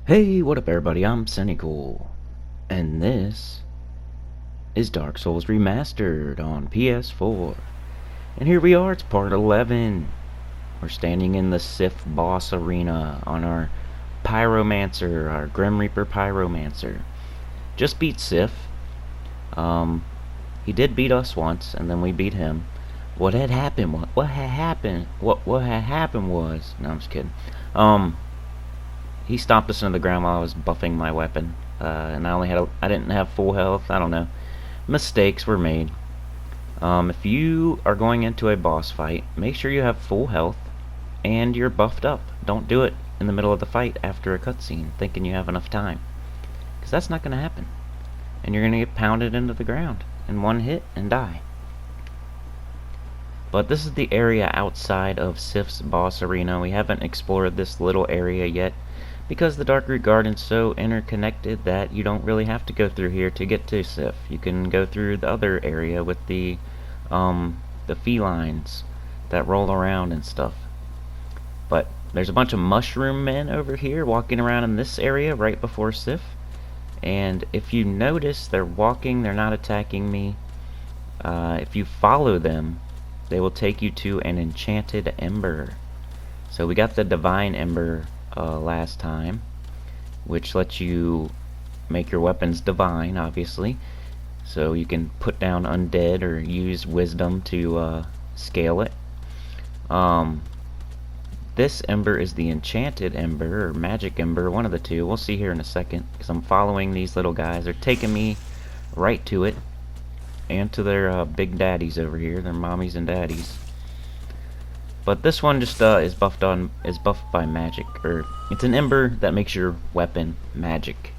Hey, what up everybody, I'm Cynical, and this is Dark Souls Remastered on PS4. And here we are, it's part 11. We're standing in the Sith boss arena on our Pyromancer, our Grim Reaper Pyromancer. Just beat Sith. He did beat us once, and then we beat him. What had happened was, no, I'm just kidding. He stomped us into the ground while I was buffing my weapon, and I didn't have full health. I don't know. Mistakes were made. If you are going into a boss fight, make sure you have full health and you're buffed up. Don't do it in the middle of the fight after a cutscene, thinking you have enough time, because that's not going to happen, and you're going to get pounded into the ground in one hit and die. But this is the area outside of Sith's boss arena. We haven't explored this little area yet, because the Darkroot Garden's so interconnected that you don't really have to go through here to get to Sith. You can go through the other area with the felines that roll around and stuff. But there's a bunch of mushroom men over here walking around in this area right before Sith. And if you notice, they're walking, they're not attacking me. If you follow them, they will take you to an enchanted ember. So we got the divine ember last time, which lets you make your weapons divine, obviously, so you can put down undead or use wisdom to scale it. This ember is the enchanted ember or magic ember, one of the two. We'll see here in a second, because I'm following these little guys. They're taking me right to it, and to their big daddies over here, their mommies and daddies. But this one just is buffed by magic, or it's an ember that makes your weapon magic.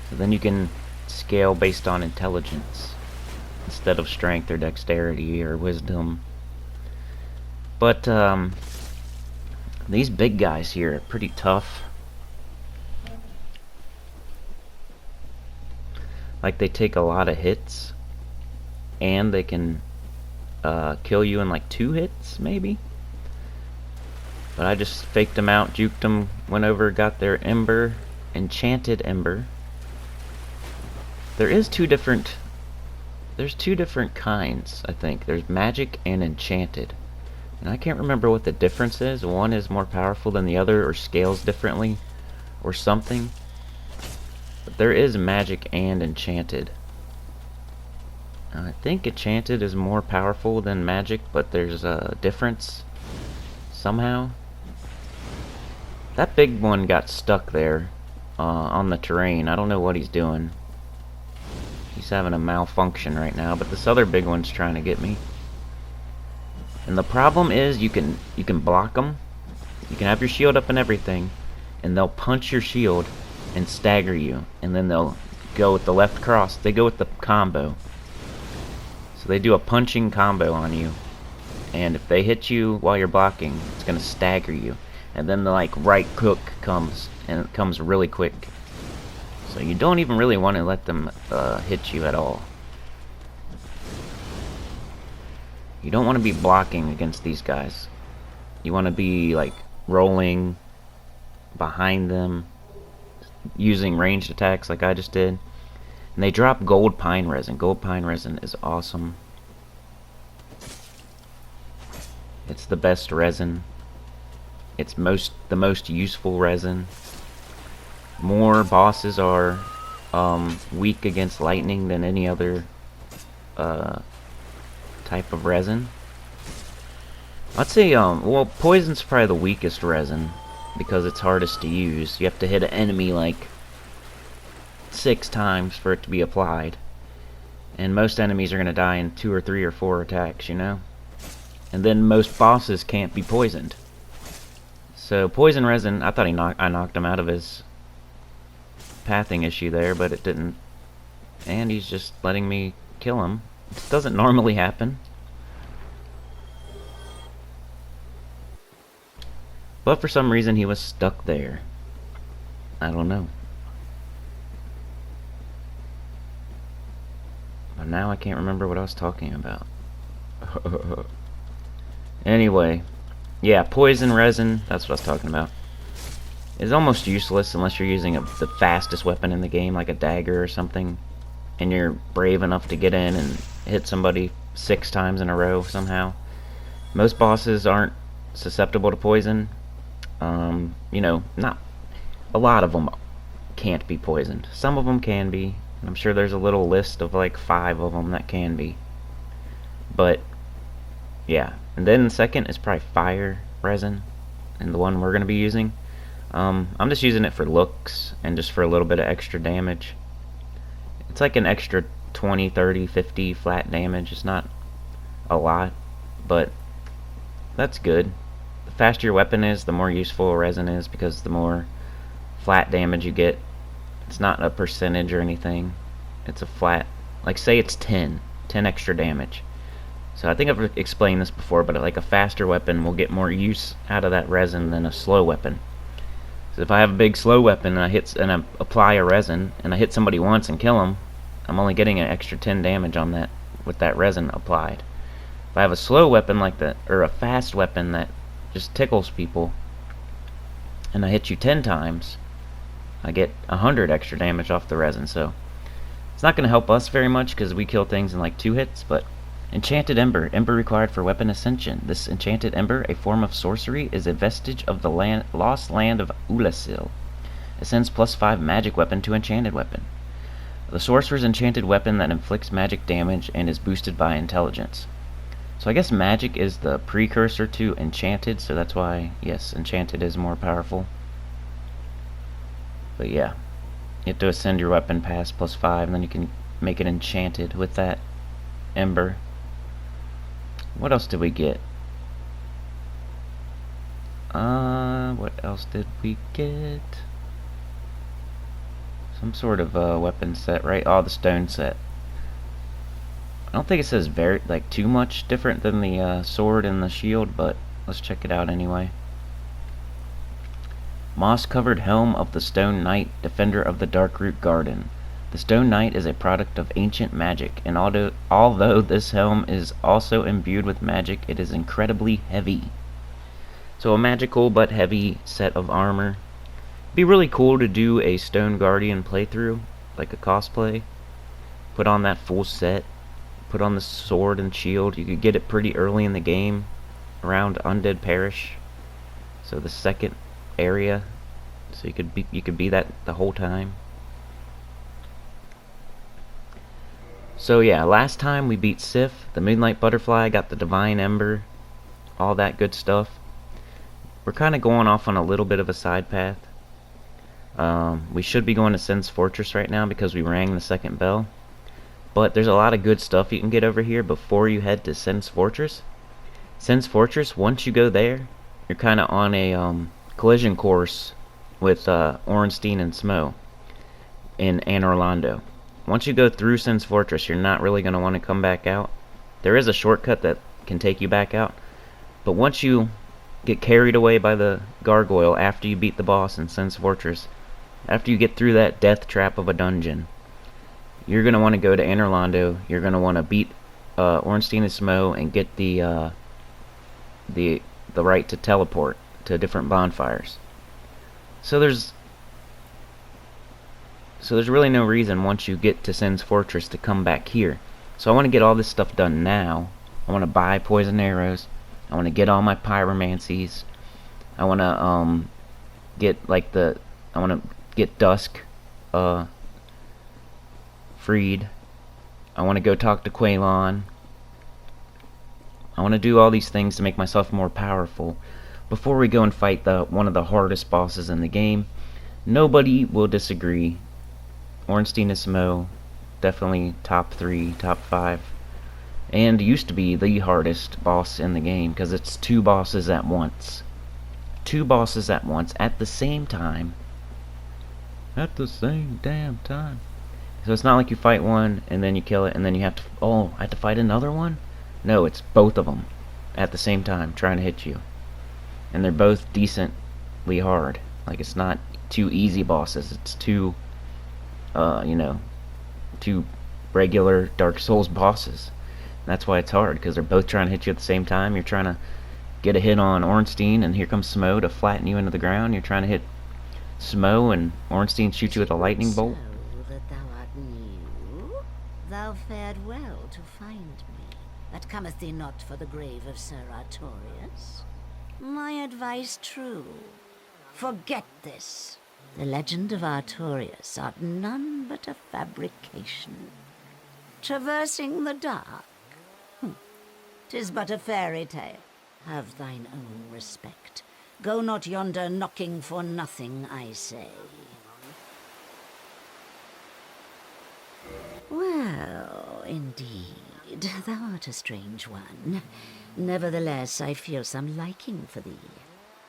So then you can scale based on intelligence instead of strength or dexterity or wisdom. But these big guys here are pretty tough. Like, they take a lot of hits, and they can kill you in like 2 hits maybe. But I just faked them out, juked them, went over, got their ember, enchanted ember. There's two different kinds, I think. There's magic and enchanted. And I can't remember what the difference is. One is more powerful than the other, or scales differently, or something. But there is magic and enchanted. I think enchanted is more powerful than magic, but there's a difference somehow. That big one got stuck there on the terrain. I don't know what he's doing. He's having a malfunction right now, but this other big one's trying to get me. And the problem is you can block them. You can have your shield up and everything, and they'll punch your shield and stagger you, and then they'll go with the left cross. They go with the combo. So they do a punching combo on you, and if they hit you while you're blocking, it's gonna stagger you. And then the right hook comes, and it comes really quick. So you don't even really want to let them hit you at all. You don't want to be blocking against these guys. You want to be like rolling behind them, using ranged attacks like I just did. And they drop gold pine resin. Gold pine resin is awesome. It's the best resin. It's the most useful resin. More bosses are weak against lightning than any other type of resin. I'd say well, poison's probably the weakest resin because it's hardest to use. You have to hit an enemy like 6 times for it to be applied, and most enemies are gonna die in 2 or 3 or 4 attacks, you know. And then most bosses can't be poisoned. So poison resin, I thought I knocked him out of his pathing issue there, but it didn't. And he's just letting me kill him. This doesn't normally happen. But for some reason he was stuck there. I don't know. But now I can't remember what I was talking about. Anyway, yeah, poison resin, that's what I was talking about. is almost useless unless you're using the fastest weapon in the game, like a dagger or something, and you're brave enough to get in and hit somebody 6 times in a row somehow. Most bosses aren't susceptible to poison. You know, not a lot of them can't be poisoned. Some of them can be. I'm sure there's a little list of like 5 of them that can be. But yeah, and then the second is probably fire resin, and the one we're going to be using. I'm just using it for looks and just for a little bit of extra damage. It's like an extra 20, 30, 50 flat damage. It's not a lot, but that's good. The faster your weapon is, the more useful resin is, because the more flat damage you get. It's not a percentage or anything. It's a flat, like say it's 10 extra damage. So I think I've explained this before, but like a faster weapon will get more use out of that resin than a slow weapon. So if I have a big slow weapon and I apply a resin and I hit somebody once and kill them, I'm only getting an extra 10 damage on that with that resin applied. If I have a slow weapon like that, or a fast weapon that just tickles people, and I hit you 10 times, I get 100 extra damage off the resin. So it's not going to help us very much because we kill things in like 2 hits. But enchanted ember required for weapon ascension. This enchanted ember, a form of sorcery, is a vestige of the lost land of Ulasil. Ascends +5 magic weapon to enchanted weapon. The sorcerer's enchanted weapon that inflicts magic damage and is boosted by intelligence. So I guess magic is the precursor to enchanted, so that's why, yes, enchanted is more powerful. But yeah, you have to ascend your weapon past +5, and then you can make it enchanted with that ember. What else did we get? What else did we get? Some sort of weapon set, right? Oh, the stone set. I don't think it says very, like, too much different than the sword and the shield, but let's check it out anyway. Moss-covered helm of the Stone Knight, defender of the Darkroot Garden. The Stone Knight is a product of ancient magic, and although this helm is also imbued with magic, it is incredibly heavy. So a magical but heavy set of armor. Be really cool to do a Stone Guardian playthrough, like a cosplay. Put on that full set. Put on the sword and shield. You could get it pretty early in the game, around Undead Parish. So the second area, so you could be that the whole time. So yeah, last time we beat Sif, the Moonlight Butterfly, got the Divine Ember, all that good stuff. We're kind of going off on a little bit of a side path. We should be going to Sin's Fortress right now because we rang the second bell. But there's a lot of good stuff you can get over here before you head to Sin's Fortress. Sin's Fortress, once you go there, you're kind of on a collision course with Ornstein and Smo in Anor Londo. Once you go through Sin's Fortress, you're not really going to want to come back out. There is a shortcut that can take you back out, but once you get carried away by the gargoyle after you beat the boss in Sin's Fortress, after you get through that death trap of a dungeon, you're going to want to go to Anor Londo. You're going to want to beat Ornstein and Smo and get the right to teleport to different bonfires. So there's really no reason once you get to Sin's Fortress to come back here. So I want to get all this stuff done now. I want to buy poison arrows. I want to get all my pyromancies. I want to get Dusk freed. I want to go talk to Quaylon. I want to do all these things to make myself more powerful before we go and fight one of the hardest bosses in the game. Nobody will disagree. Ornstein and Smo, definitely top 3, top 5. And used to be the hardest boss in the game because it's 2 bosses at once. 2 bosses at once at the same time. At the same damn time. So it's not like you fight one and then you kill it and then you have to, I have to fight another one? No, it's both of them at the same time trying to hit you. And they're both decently hard. Like, it's not 2 easy bosses. It's 2, 2 regular Dark Souls bosses. And that's why it's hard, because they're both trying to hit you at the same time. You're trying to get a hit on Ornstein, and here comes Smo to flatten you into the ground. You're trying to hit Smo and Ornstein shoot you with a lightning bolt? So that thou art new, thou fared well to find me. That cometh thee not for the grave of Sir Artorius? My advice true. Forget this. The legend of Artorius art none but a fabrication. Traversing the dark. 'Tis but a fairy tale. Have thine own respect. Go not yonder knocking for nothing, I say. Well, indeed, thou art a strange one. Nevertheless, I feel some liking for thee.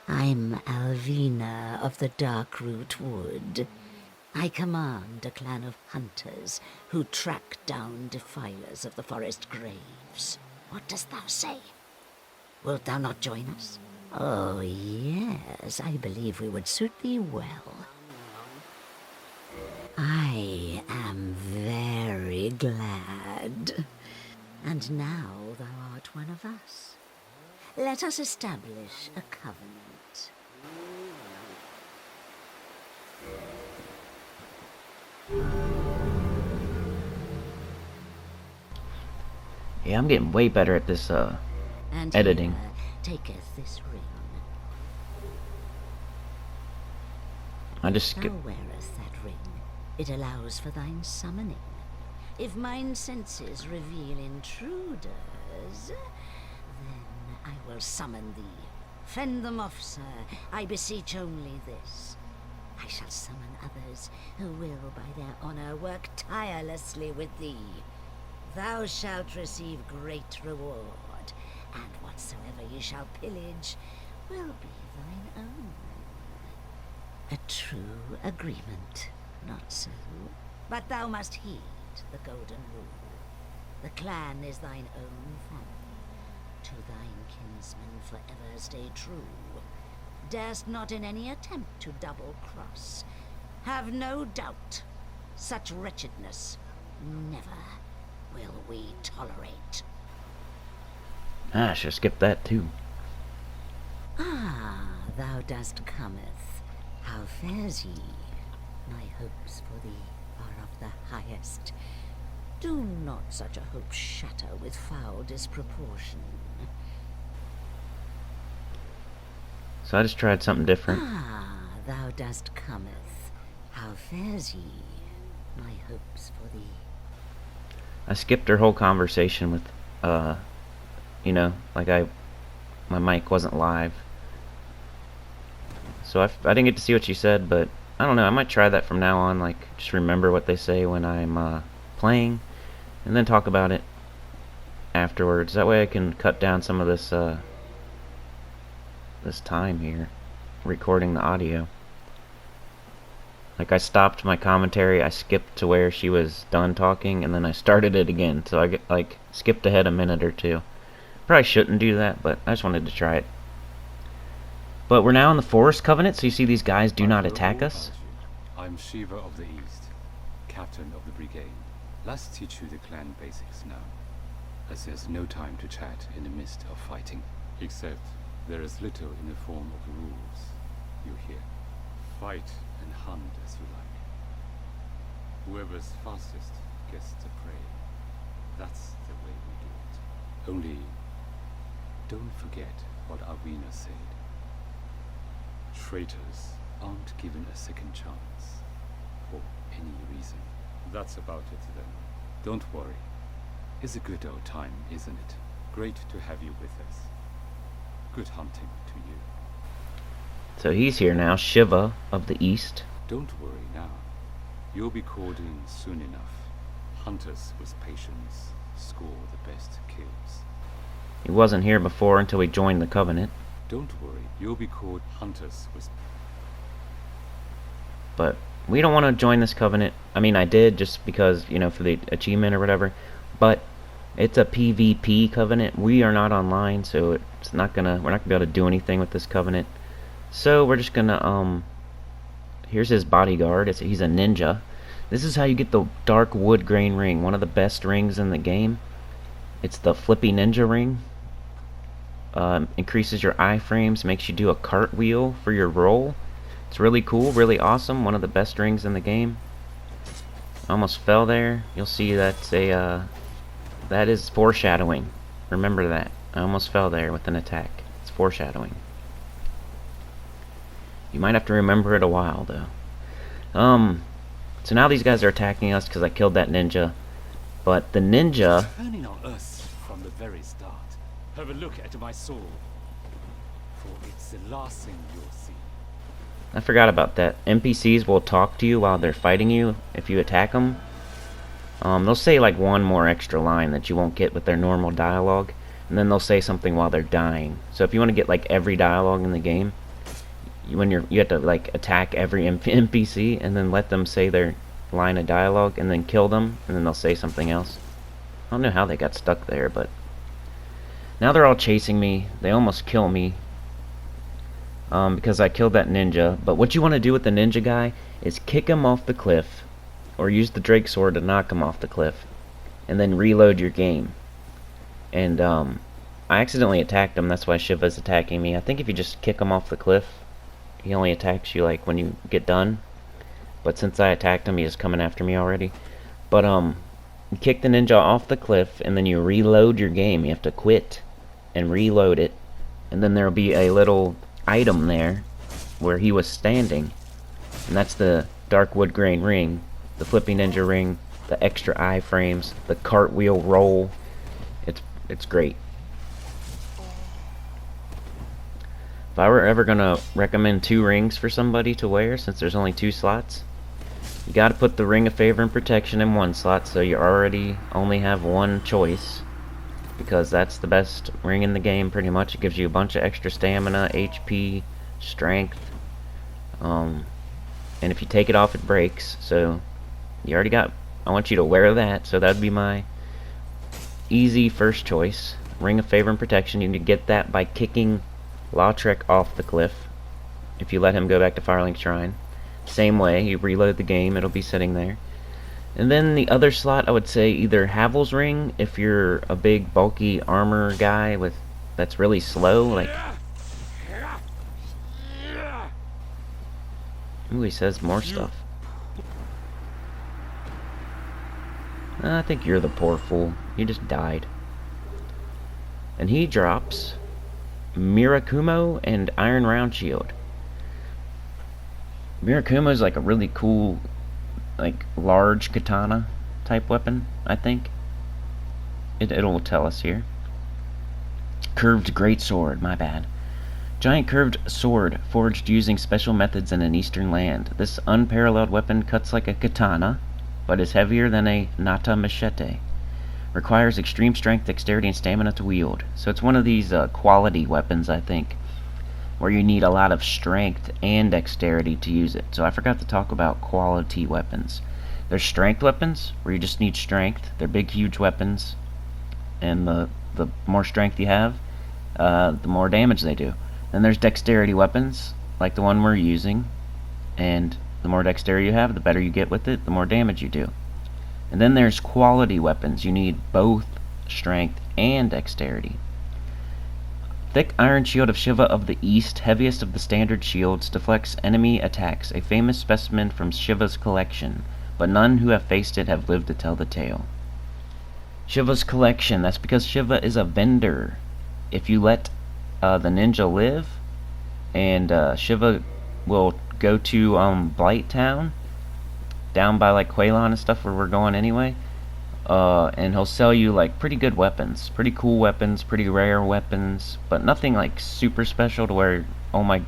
I'm Alvina of the Darkroot Wood. I command a clan of hunters who track down defilers of the forest graves. What dost thou say? Wilt thou not join us? Oh, yes, I believe we would suit thee well. I am very glad. And now thou art one of us. Let us establish a covenant. Yeah, I'm getting way better at this, And editing. here taketh this ring. I just Thou skip. wearest that ring. It allows for thine summoning. If mine senses reveal intruders, then I will summon thee. Fend them off, sir. I beseech only this. I shall summon others who will, by their honor, work tirelessly with thee. Thou shalt receive great reward, and whatsoever ye shall pillage will be thine own. A true agreement, not so? But thou must heed the golden rule. The clan is thine own family. To thine kinsmen forever stay true. Darest not in any attempt to double-cross. Have no doubt, such wretchedness never will we tolerate. I should skip that too. Ah, thou dost cometh. How fares ye? My hopes for thee are of the highest. Do not such a hope shatter with foul disproportion. So I just tried something different. Ah, thou dost cometh. How fares ye? My hopes for thee. I skipped her whole conversation with, you know, like my mic wasn't live. So I didn't get to see what she said, but I don't know, I might try that from now on, like, just remember what they say when I'm, playing, and then talk about it afterwards. That way I can cut down some of this, this time here, recording the audio. Like, I stopped my commentary, I skipped to where she was done talking, and then I started it again, so I, like, skipped ahead a minute or two. Probably shouldn't do that, but I just wanted to try it. But we're now in the Forest Covenant, so you see these guys do not attack us. I'm Shiva of the East, captain of the brigade. Let's teach you the clan basics now, as there's no time to chat in the midst of fighting. Except there is little in the form of rules, you hear. Fight and hunt as you like. Whoever's fastest gets the prey. That's the way we do it. Only, don't forget what Arvina said. Traitors aren't given a second chance, for any reason. That's about it then. Don't worry. It's a good old time, isn't it? Great to have you with us. Good hunting to you. So he's here now, Shiva of the East. Don't worry now. You'll be called in soon enough. Hunters with patience score the best kills. He wasn't here before until we joined the Covenant. Don't worry, you'll be called hunters with... But we don't want to join this Covenant. I mean, I did just because, you know, for the achievement or whatever. But it's a PvP Covenant. We are not online, so it's not gonna... we're not gonna be able to do anything with this Covenant. So we're just gonna, here's his bodyguard. He's a ninja. This is how you get the Dark Wood Grain Ring, one of the best rings in the game. It's the Flippy Ninja Ring. Increases your iframes, makes you do a cartwheel for your roll. It's really cool, really awesome. One of the best rings in the game. I almost fell there. You'll see that's a that is foreshadowing. Remember that. I almost fell there with an attack. It's foreshadowing. You might have to remember it a while though. So now these guys are attacking us because I killed that ninja. But the ninja... Turning on us from the very start. Have a look at my soul. For it's the last thing you'll see. I forgot about that. NPCs will talk to you while they're fighting you if you attack them. They'll say like one more extra line that you won't get with their normal dialogue. And then they'll say something while they're dying. So if you want to get like every dialogue in the game, you have to like attack every NPC and then let them say their line of dialogue and then kill them and then they'll say something else. I don't know how they got stuck there, but now they're all chasing me. They almost kill me because I killed that ninja. But what you want to do with the ninja guy is kick him off the cliff or use the Drake sword to knock him off the cliff and then reload your game. And I accidentally attacked him. That's why Shiva's attacking me. I think if you just kick him off the cliff, he only attacks you like when you get done. But since I attacked him, he is coming after me already. But you kick the ninja off the cliff and then you reload your game. You have to quit and reload it. And then there'll be a little item there where he was standing. And that's the Darkwood Grain ring, the Flippy Ninja ring, the extra iframes, the cartwheel roll. It's great. If I were ever gonna recommend 2 rings for somebody to wear, since there's only 2 slots, you gotta put the Ring of Favor and Protection in 1 slot, so you already only have 1 choice, because that's the best ring in the game pretty much. It gives you a bunch of extra stamina, HP, strength, and if you take it off it breaks, so you already got, I want you to wear that, so that'd be my easy first choice. Ring of Favor and Protection, you need to get that by kicking Lautrec off the cliff if you let him go back to Firelink Shrine. Same way, you reload the game, it'll be sitting there. And then the other slot, I would say either Havel's Ring if you're a big bulky armor guy that's really slow, like... Ooh, he says more stuff. I think you're the poor fool. You just died. And he drops Mirakumo and Iron Round Shield. Mirakumo is like a really cool, like large katana type weapon, I think. It'll tell us here. Curved greatsword, my bad. Giant curved sword forged using special methods in an eastern land. This unparalleled weapon cuts like a katana, but is heavier than a nata machete. Requires extreme strength, dexterity, and stamina to wield. So it's one of these quality weapons, I think, where you need a lot of strength and dexterity to use it. So I forgot to talk about quality weapons. There's strength weapons, where you just need strength. They're big, huge weapons, and the more strength you have, the more damage they do. Then there's dexterity weapons, like the one we're using, and the more dexterity you have, the better you get with it, the more damage you do. And then there's quality weapons. You need both strength and dexterity. Thick Iron Shield of Shiva of the East, heaviest of the standard shields, deflects enemy attacks, a famous specimen from Shiva's collection, but none who have faced it have lived to tell the tale. Shiva's collection, that's because Shiva is a vendor. If you let the ninja live, and Shiva will go to Blight Town, down by like Quaylon and stuff where we're going anyway, and he'll sell you like pretty good weapons, pretty cool weapons, pretty rare weapons, but nothing like super special to where oh my,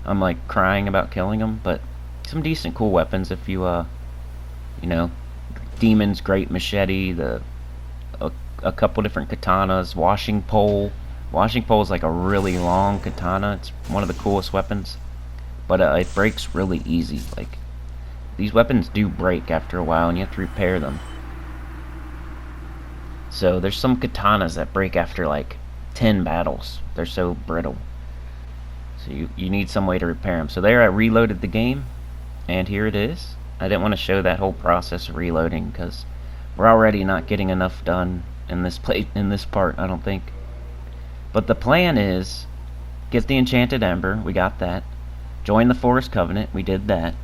I'm like crying about killing them, but some decent cool weapons if you you know, Demon's Great Machete, a couple different katanas, Washing Pole. Washing Pole is like a really long katana. It's one of the coolest weapons, but it breaks really easy. Like, these weapons do break after a while, and you have to repair them. So there's some katanas that break after like 10 battles. They're so brittle. So you need some way to repair them. So there I reloaded the game, and here it is. I didn't want to show that whole process of reloading because we're already not getting enough done in this part, I don't think. But the plan is get the enchanted ember. We got that. Join the Forest Covenant. We did that.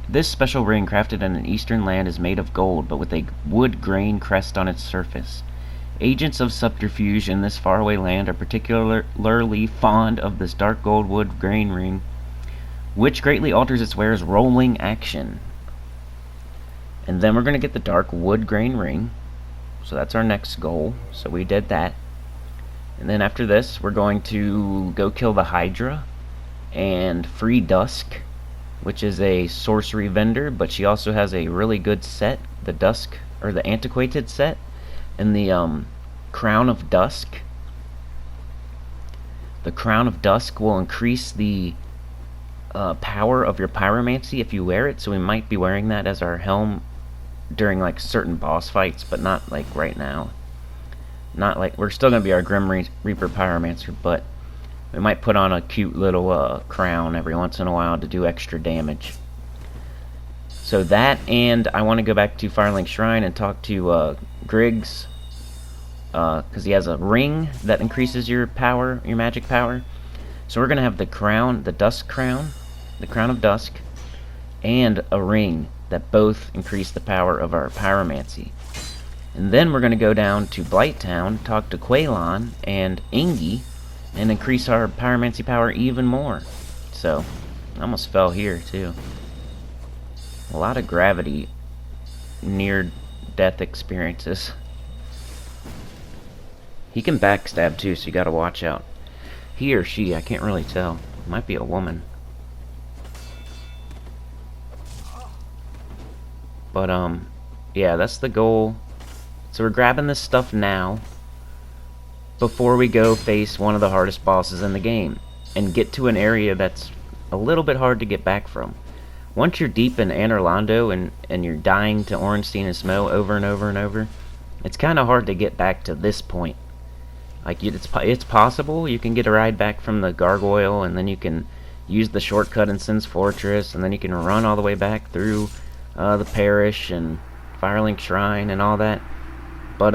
This special ring crafted in an eastern land is made of gold, but with a wood grain crest on its surface. Agents of subterfuge in this faraway land are particularly fond of this dark gold wood grain ring, which greatly alters its wearer's rolling action. And then we're going to get the dark wood grain ring. So that's our next goal. So we did that. And then after this, we're going to go kill the HYDRA and free Dusk, which is a sorcery vendor, but she also has a really good set, the Dusk, or the antiquated set, and the Crown of Dusk. The Crown of Dusk will increase the power of your pyromancy if you wear it, so we might be wearing that as our helm during like certain boss fights, but not like right now. Not like, we're still going to be our Grim Reaper Pyromancer, but we might put on a cute little crown every once in a while to do extra damage. So that, and I want to go back to Firelink Shrine and talk to Griggs, because he has a ring that increases your power, your magic power. So we're going to have the crown, the Dusk crown, the Crown of Dusk, and a ring that both increase the power of our pyromancy. And then we're going to go down to Blighttown, talk to Quaylon and Ingi, and increase our pyromancy power even more. So, I almost fell here too. A lot of gravity, near-death experiences. He can backstab too, so you gotta watch out. He or she, I can't really tell. Might be a woman. But, yeah, that's the goal. So we're grabbing this stuff now before we go face one of the hardest bosses in the game and get to an area that's a little bit hard to get back from. Once you're deep in Anor Londo and you're dying to Ornstein and Smough over and over and over, it's kind of hard to get back to this point. Like, it's possible. You can get a ride back from the Gargoyle, and then you can use the shortcut in Sin's Fortress, and then you can run all the way back through the Parish and Firelink Shrine and all that. But,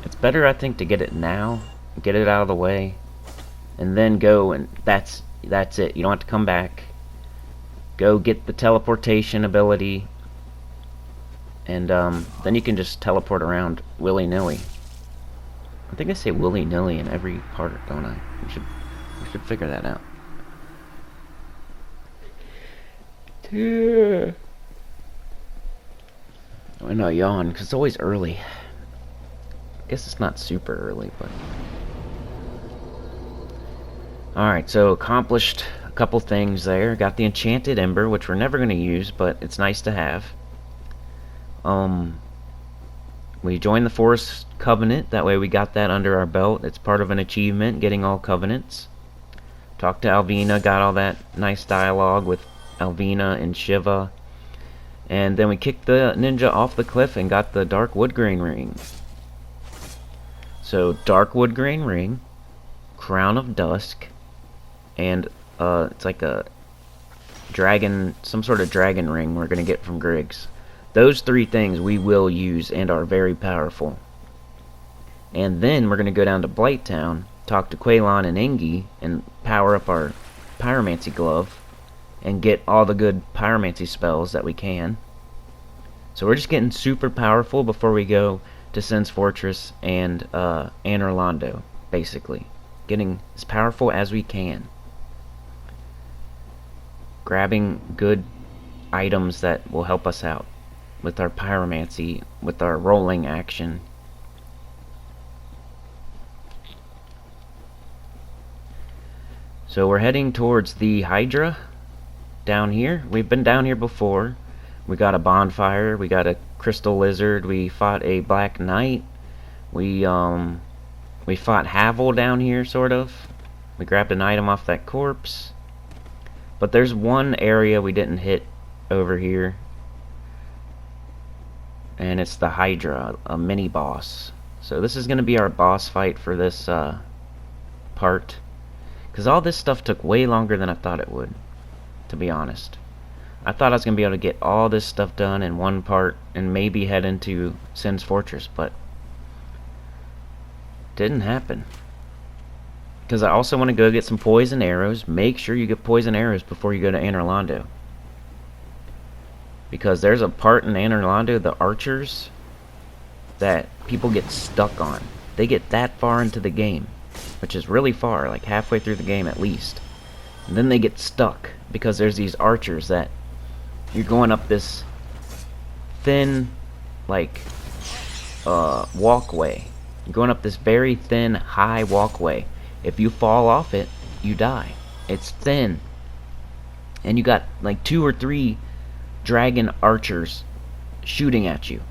it's better, I think, to get it now, get it out of the way, and then go, and that's it. You don't have to come back. Go get the teleportation ability, and then you can just teleport around willy-nilly. I think I say willy-nilly in every part, don't I? We should figure that out. Yeah. I know, yawn, because it's always early. I guess it's not super early, but... Alright, so accomplished a couple things there. Got the enchanted ember, which we're never going to use, but it's nice to have. We joined the Forest Covenant. That way we got that under our belt. It's part of an achievement, getting all covenants. Talked to Alvina, got all that nice dialogue with Alvina and Shiva. And then we kicked the ninja off the cliff and got the dark wood grain ring. So, dark wood grain ring, Crown of Dusk, and it's like a dragon, some sort of dragon ring we're going to get from Griggs. Those three things we will use and are very powerful. And then we're going to go down to Blighttown, talk to Quaylon and Ingi, and power up our pyromancy glove, and get all the good pyromancy spells that we can. So we're just getting super powerful before we go to Sin's Fortress and Anor Londo, basically. Getting as powerful as we can. Grabbing good items that will help us out with our pyromancy, with our rolling action. So we're heading towards the HYDRA down here. We've been down here before. We got a bonfire, we got a crystal lizard, we fought a black knight, we fought Havel down here, sort of. We grabbed an item off that corpse. But there's one area we didn't hit over here, and it's the HYDRA, a mini boss. So this is going to be our boss fight for this part, because all this stuff took way longer than I thought it would, to be honest. I thought I was going to be able to get all this stuff done in one part and maybe head into Sin's Fortress, but didn't happen. Because I also want to go get some poison arrows. Make sure you get poison arrows before you go to Anor Londo. Because there's a part in Anor Londo, the archers, that people get stuck on. They get that far into the game, which is really far, like halfway through the game at least. And then they get stuck because there's these archers that you're going up this thin, like, walkway. You're going up this very thin, high walkway. If you fall off it, you die. It's thin. And you got like 2 or 3 dragon archers shooting at you.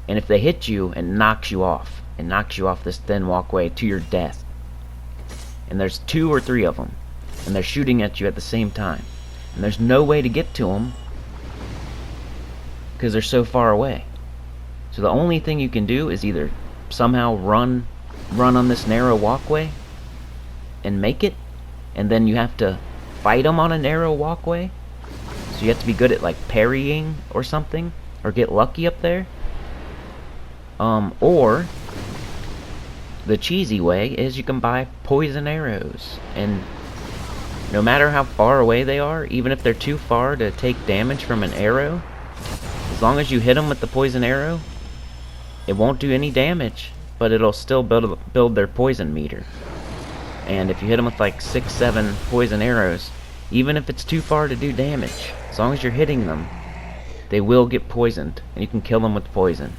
And if they hit you, it knocks you off. It knocks you off this thin walkway to your death. And there's 2 or 3 of them. And they're shooting at you at the same time. And there's no way to get to them because they're so far away. So the only thing you can do is either somehow run on this narrow walkway and make it, and then you have to fight them on a narrow walkway. So you have to be good at like parrying or something, or get lucky up there. Or the cheesy way is you can buy poison arrows, and no matter how far away they are, even if they're too far to take damage from an arrow, as long as you hit them with the poison arrow, it won't do any damage, but it'll still build their poison meter. And if you hit them with like 6, 7 poison arrows, even if it's too far to do damage, as long as you're hitting them, they will get poisoned, and you can kill them with poison.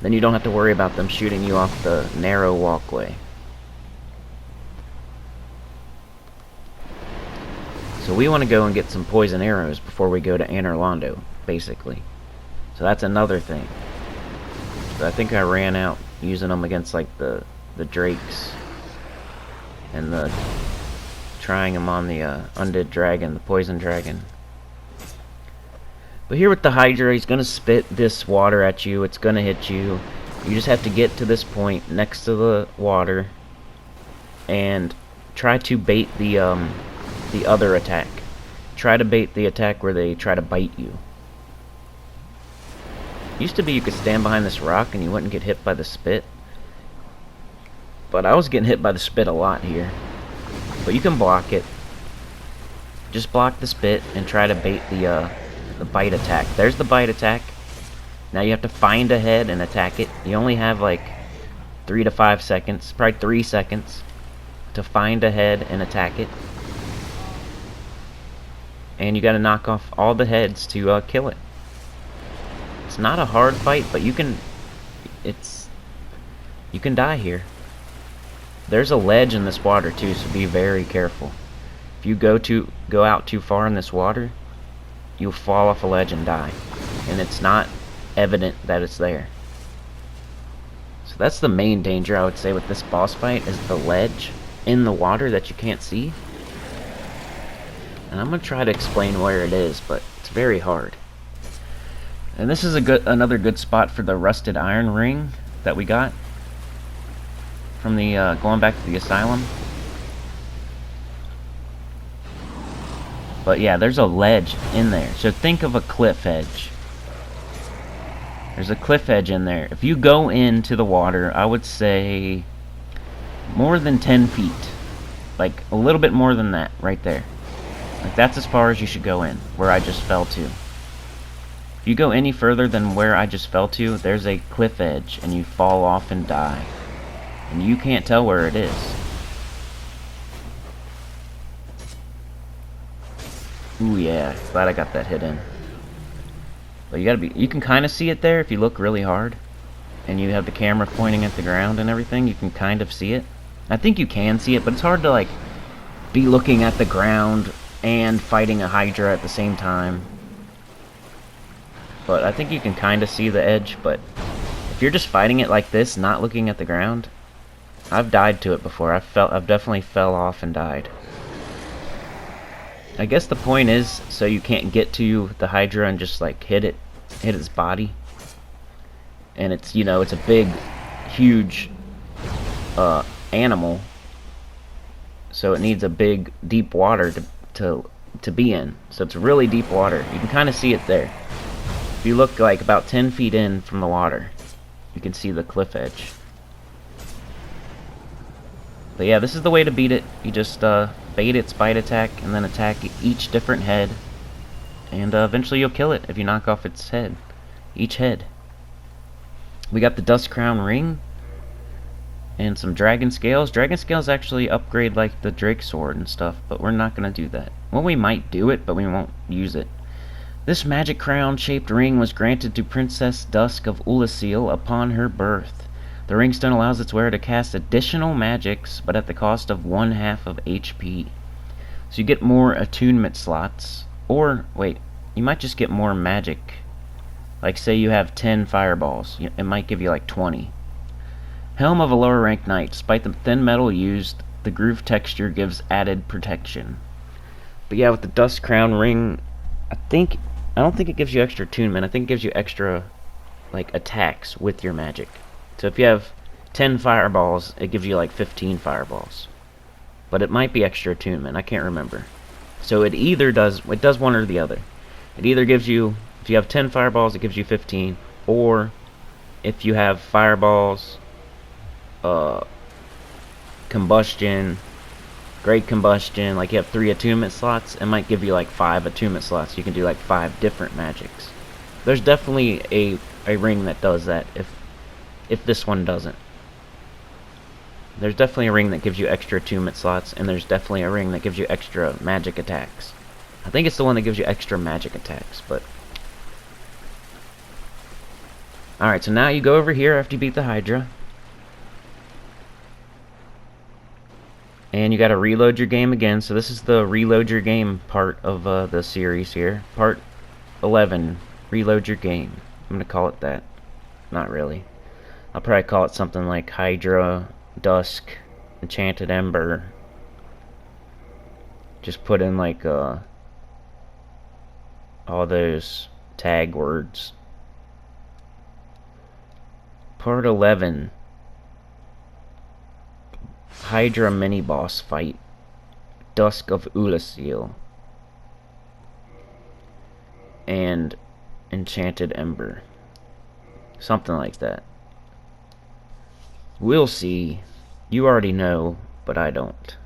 Then you don't have to worry about them shooting you off the narrow walkway. So we want to go and get some poison arrows before we go to Anor Londo, basically. So that's another thing. So I think I ran out using them against like the drakes and trying them on the undead dragon, the poison dragon. But here with the HYDRA, he's gonna spit this water at you. It's gonna hit you. You just have to get to this point next to the water and try to bait the other attack. Try to bait the attack where they try to bite you. Used to be you could stand behind this rock and you wouldn't get hit by the spit. But I was getting hit by the spit a lot here. But you can block it. Just block the spit and try to bait the bite attack. There's the bite attack. Now you have to find a head and attack it. You only have like 3 to 5 seconds, probably 3 seconds, to find a head and attack it. And you gotta knock off all the heads to kill it. It's not a hard fight, but you can die here. There's a ledge in this water too, so be very careful. If you go out too far in this water, you'll fall off a ledge and die. And it's not evident that it's there. So that's the main danger, I would say, with this boss fight, is the ledge in the water that you can't see. And I'm gonna try to explain where it is, but it's very hard. And this is another good spot for the rusted iron ring that we got from the going back to the asylum. But yeah, there's a ledge in there. So think of a cliff edge. There's a cliff edge in there. If you go into the water, I would say more than 10 feet. Like a little bit more than that right there. Like that's as far as you should go in, where I just fell to. If you go any further than where I just fell to, there's a cliff edge and you fall off and die. And you can't tell where it is. Ooh yeah, glad I got that hit in. But you can kind of see it there if you look really hard. And you have the camera pointing at the ground and everything, you can kind of see it. I think you can see it, but it's hard to like be looking at the ground and fighting a HYDRA at the same time. But I think you can kind of see the edge, but if you're just fighting it like this, not looking at the ground, I've died to it before. I've definitely fell off and died. I guess the point is so you can't get to the HYDRA and just like hit its body. And it's, you know, it's a big, huge animal, so it needs a big, deep water to be in. So it's really deep water. You can kind of see it there. If you look like about 10 feet in from the water, you can see the cliff edge. But yeah, this is the way to beat it. You just bait its bite attack and then attack each different head. And eventually you'll kill it if you knock off its head. Each head. We got the Dust Crown Ring. And some Dragon Scales. Dragon Scales actually upgrade like the Drake Sword and stuff. But we're not going to do that. Well, we might do it, but we won't use it. This magic crown-shaped ring was granted to Princess Dusk of Ulasil upon her birth. The ringstone allows its wearer to cast additional magics, but at the cost of 1/2 of HP. So you get more attunement slots. Or, wait, you might just get more magic. Like, say you have 10 fireballs. It might give you like 20. Helm of a lower ranked knight. Despite the thin metal used, the groove texture gives added protection. But yeah, with the Dust Crown Ring, I don't think it gives you extra attunement. I think it gives you extra, like, attacks with your magic. So if you have 10 fireballs, it gives you like 15 fireballs. But it might be extra attunement. I can't remember. So it does one or the other. It either gives you, if you have 10 fireballs, it gives you 15. Or if you have fireballs, combustion, great combustion, like you have 3 attunement slots, it might give you like 5 attunement slots. You can do like 5 different magics. There's definitely a ring that does that if this one doesn't. There's definitely a ring that gives you extra attunement slots, and there's definitely a ring that gives you extra magic attacks. I think it's the one that gives you extra magic attacks, but... Alright, so now you go over here after you beat the HYDRA. And you gotta reload your game again, so this is the reload your game part of the series here. Part 11, reload your game. I'm gonna call it that. Not really. I'll probably call it something like HYDRA, Dusk, Enchanted Ember. Just put in like all those tag words. Part 11, HYDRA mini-boss fight, Dusk of Ulasil, and Enchanted Ember. Something like that. We'll see. You already know, but I don't.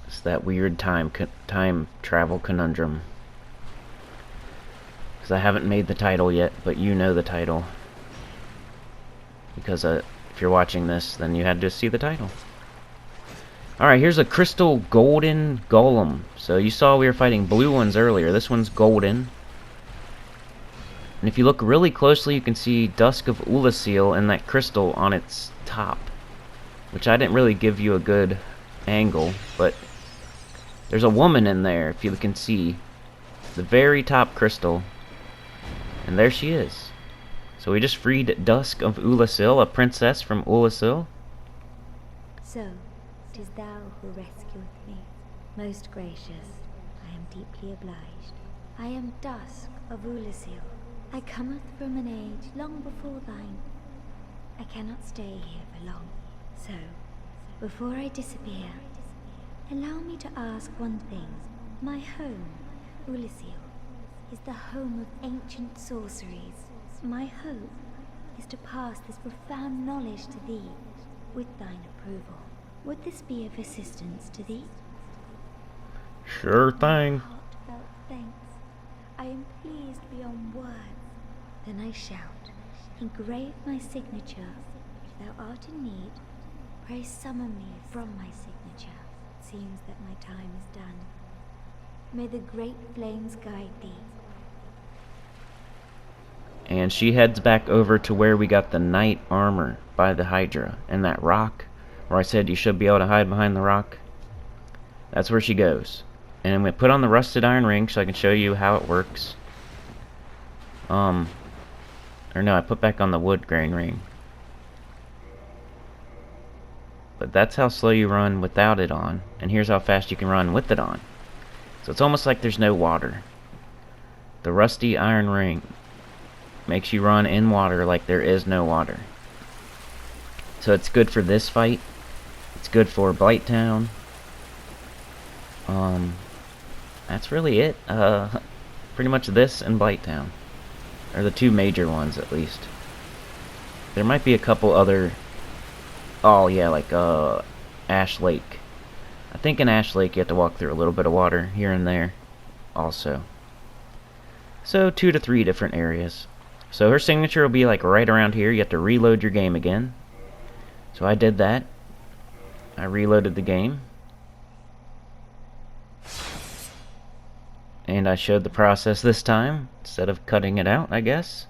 It's that weird time travel conundrum. Because I haven't made the title yet, but you know the title. Because if you're watching this, then you had to see the title. Alright, here's a crystal golden golem. So you saw we were fighting blue ones earlier. This one's golden. And if you look really closely, you can see Dusk of Ulasil and that crystal on its top. Which I didn't really give you a good angle, but there's a woman in there, if you can see. The very top crystal. And there she is. So we just freed Dusk of Ulasil, a princess from Ulasil. So, 'tis thou who rescueth me. Most gracious, I am deeply obliged. I am Dusk of Ulasil. I cometh from an age long before thine. I cannot stay here for long. So, before I disappear, allow me to ask one thing. My home, Ulasil, is the home of ancient sorceries. My hope is to pass this profound knowledge to thee, with thine approval. Would this be of assistance to thee? Sure thing. Heartfelt thanks. I am pleased beyond words. Then I shout, engrave my signature. If thou art in need, pray summon me from my signature. It seems that my time is done. May the great flames guide thee. And she heads back over to where we got the knight armor by the HYDRA. And that rock, where I said you should be able to hide behind the rock. That's where she goes. And I'm going to put on the rusted iron ring so I can show you how it works. Or no, I put back on the wood grain ring. But that's how slow you run without it on. And here's how fast you can run with it on. So it's almost like there's no water. The rusty iron ring makes you run in water like there is no water. So it's good for this fight. It's good for Blighttown. That's really it. Pretty much this and Blighttown are the two major ones, at least. There might be a couple other Oh yeah, like Ash Lake. I think in Ash Lake you have to walk through a little bit of water here and there also. So 2 to 3 different areas. So her signature will be like right around here. You have to reload your game again. So I did that. I reloaded the game. And I showed the process this time, instead of cutting it out, I guess.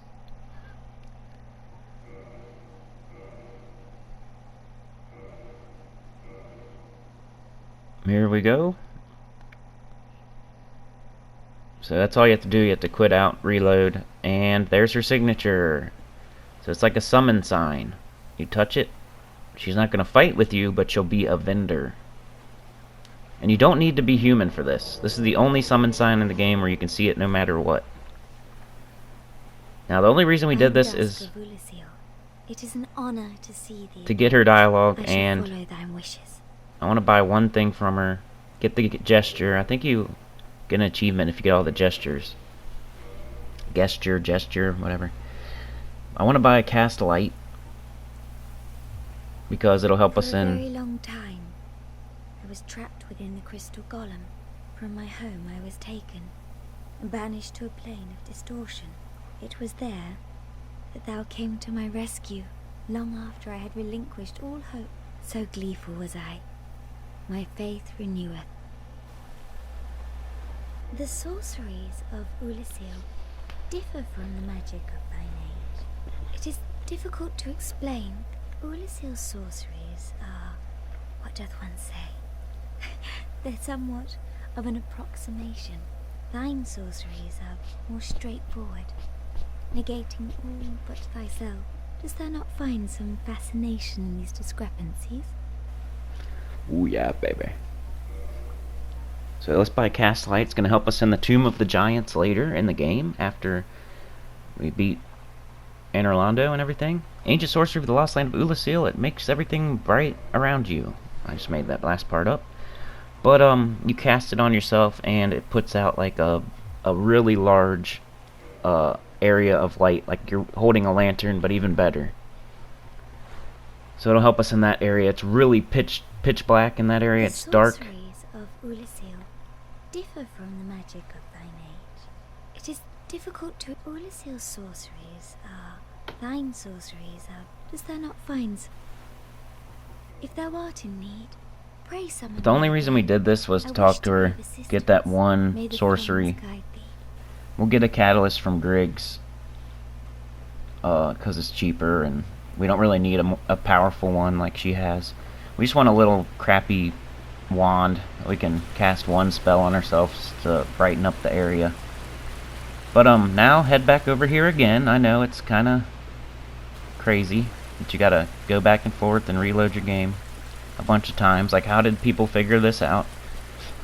Here we go. So that's all you have to do. You have to quit out, reload, and there's her signature. So it's like a summon sign. You touch it, she's not going to fight with you, but she'll be a vendor. And you don't need to be human for this. This is the only summon sign in the game where you can see it no matter what. Now the only reason we did this is it is an honor to see thee. To get her dialogue, I shall and follow thy wishes. I want to buy one thing from her. Get the gesture. I think you get an achievement if you get all the gestures. Gesture, whatever. I want to buy a cast light because it'll help us For a in. very long time, I was trapped within the crystal golem. From my home I was taken and banished to a plane of distortion. It was there that thou came to my rescue, long after I had relinquished all hope. So gleeful was I. My faith reneweth. The sorceries of Ulasil differ from the magic of thine age. It is difficult to explain. Ulasil's sorceries are, what doth one say? They're somewhat of an approximation. Thine sorceries are more straightforward, negating all but thyself. Dost thou not find some fascination in these discrepancies? Ooh yeah, baby. So let's buy cast light. It's going to help us in the Tomb of the Giants later in the game, after we beat Londo and everything. Ancient sorcery of the lost land of Ulasil. It makes everything bright around you. I just made that last part up. But you cast it on yourself, and it puts out like a really large area of light, like you're holding a lantern, but even better. So it'll help us in that area. It's really pitch black in that area. It's dark. The sorceries of Ulasil differ from the magic of thine age. It is difficult to... Ulasil's sorceries are... Thine sorceries are... Dost thou not find... If thou art in need, pray summon... The only reason we did this was to talk to her, get that one sorcery. We'll get a catalyst from Griggs, because it's cheaper, and we don't really need a powerful one like she has. We just want a little crappy wand that we can cast one spell on ourselves to brighten up the area. But now head back over here again. I know it's kind of crazy that you gotta go back and forth and reload your game a bunch of times. Like, how did people figure this out?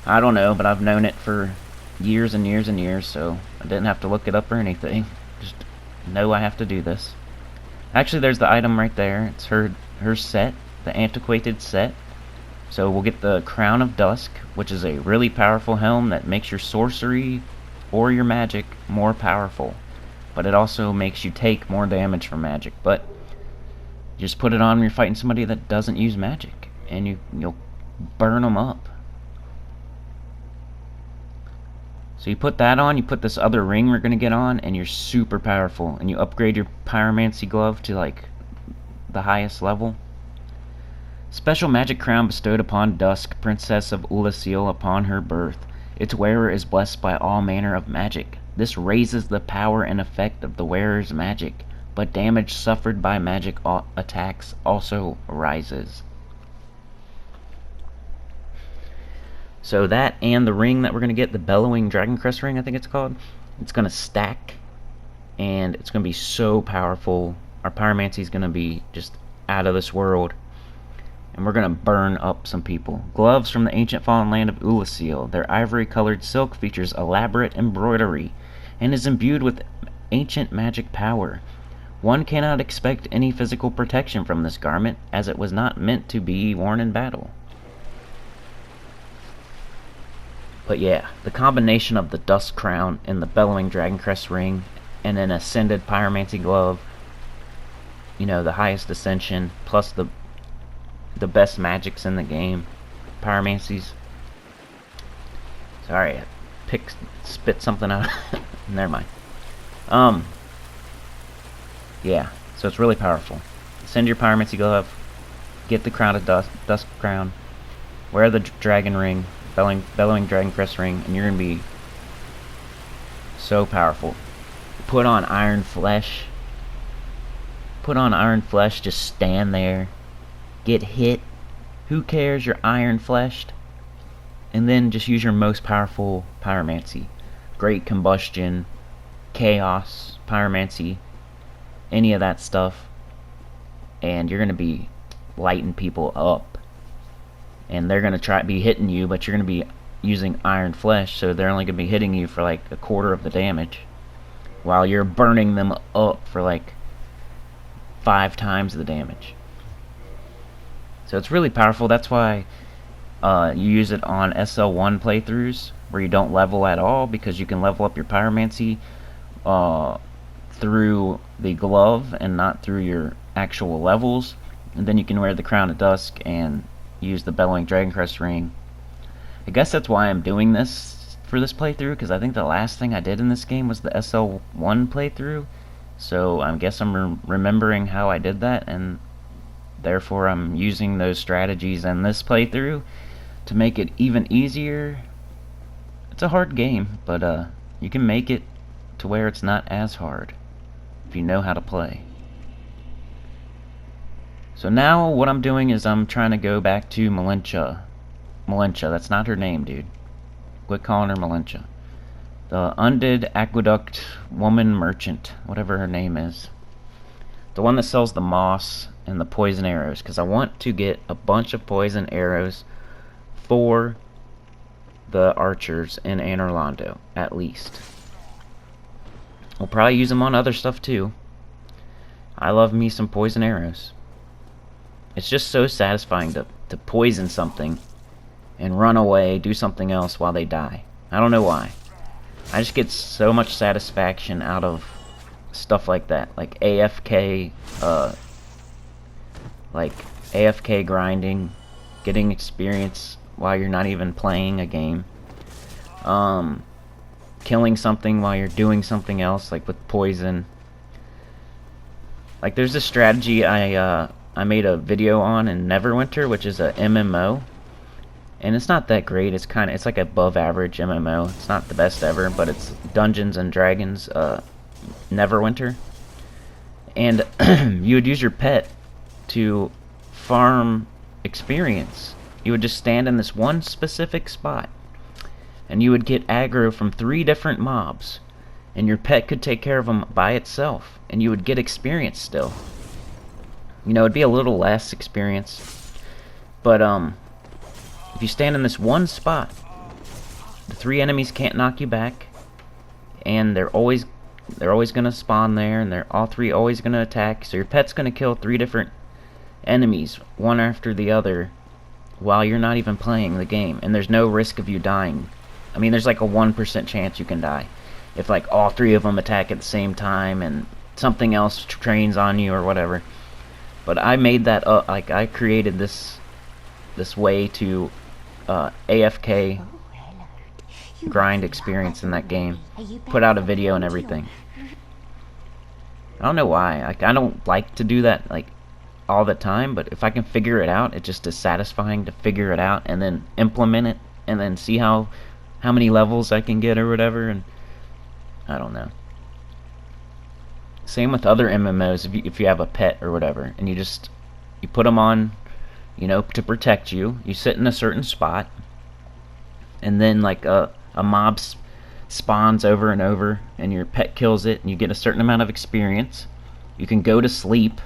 I don't know, but I've known it for years and years and years, so I didn't have to look it up or anything. Just know I have to do this. Actually, there's the item right there. It's her set, the antiquated set. So we'll get the Crown of Dusk, which is a really powerful helm that makes your sorcery or your magic more powerful. But it also makes you take more damage from magic. But you just put it on when you're fighting somebody that doesn't use magic, and you'll burn them up. So you put that on, you put this other ring we're going to get on, and you're super powerful. And you upgrade your pyromancy glove to like the highest level. Special magic crown bestowed upon Dusk, princess of Ulasil, upon her birth. Its wearer is blessed by all manner of magic. This raises the power and effect of the wearer's magic, but damage suffered by magic attacks also rises. So that and the ring that we're going to get, the Bellowing Dragon Crest ring, I think it's called, it's going to stack, and it's going to be so powerful. Our pyromancy is going to be just out of this world. And we're going to burn up some people. Gloves from the ancient fallen land of Ulasil. Their ivory-colored silk features elaborate embroidery and is imbued with ancient magic power. One cannot expect any physical protection from this garment, as it was not meant to be worn in battle. But yeah, the combination of the Dusk Crown and the Bellowing Dragon Crest ring and an Ascended Pyromancy glove, you know, the highest ascension, plus the the best magics in the game. Pyromancies. Sorry, I spit something out. Never mind. Yeah, so it's really powerful. Send your pyromancy glove, get the crown of Dusk crown, wear the dragon ring, bellowing dragon crest ring, and you're gonna be so powerful. Put on iron flesh. Put on iron flesh, just stand there. Get hit. Who cares? You're iron fleshed. And then just use your most powerful pyromancy. Great combustion, chaos, pyromancy, any of that stuff. And you're gonna be lighting people up. And they're gonna be hitting you, but you're gonna be using iron flesh, so they're only gonna be hitting you for like a quarter of the damage, while you're burning them up for like 5 times the damage. So it's really powerful. That's why you use it on SL1 playthroughs where you don't level at all, because you can level up your pyromancy through the glove and not through your actual levels. And then you can wear the Crown of Dusk and use the Bellowing Dragoncrest ring. I guess that's why I'm doing this for this playthrough, because I think the last thing I did in this game was the SL1 playthrough. So I guess I'm remembering how I did that, and therefore I'm using those strategies in this playthrough to make it even easier. It's a hard game, but you can make it to where it's not as hard if you know how to play. So now what I'm doing is I'm trying to go back to Malincha. Malincha, that's not her name, dude. Quit calling her Malincha. The Undead Aqueduct Woman Merchant, whatever her name is. The one that sells the moss and the poison arrows, because I want to get a bunch of poison arrows for the archers in Anor Londo, at least. We'll probably use them on other stuff too. I love me some poison arrows. It's just so satisfying to poison something and run away, do something else while they die. I don't know why. I just get so much satisfaction out of stuff like that, like AFK grinding, getting experience while you're not even playing a game, killing something while you're doing something else, like with poison. Like there's this strategy I made a video on in Neverwinter, which is a MMO, and it's not that great. It's like above average MMO. It's not the best ever, but it's Dungeons and Dragons Neverwinter. And you would use your pet to farm experience. You would just stand in this one specific spot, and you would get aggro from 3 different mobs, and your pet could take care of them by itself, and you would get experience still. You know, it'd be a little less experience, but if you stand in this one spot, the 3 enemies can't knock you back, and they're always gonna spawn there, and they're all 3 always gonna attack. So your pet's gonna kill 3 different enemies, one after the other, while you're not even playing the game, and there's no risk of you dying. I mean, there's like a 1% chance you can die if like all 3 of them attack at the same time and something else trains on you or whatever. But I made that up. Like I created this way to AFK grind experience in that game. Put out a video and everything. I don't know why. Like I don't like to do that like all the time, but if I can figure it out, it just is satisfying to figure it out and then implement it and then see how many levels I can get or whatever. And I don't know. Same with other MMOs. If you have a pet or whatever, and you put them on, you know, to protect you. You sit in a certain spot, and then like a mob spawns over and over, and your pet kills it, and you get a certain amount of experience. You can go to sleep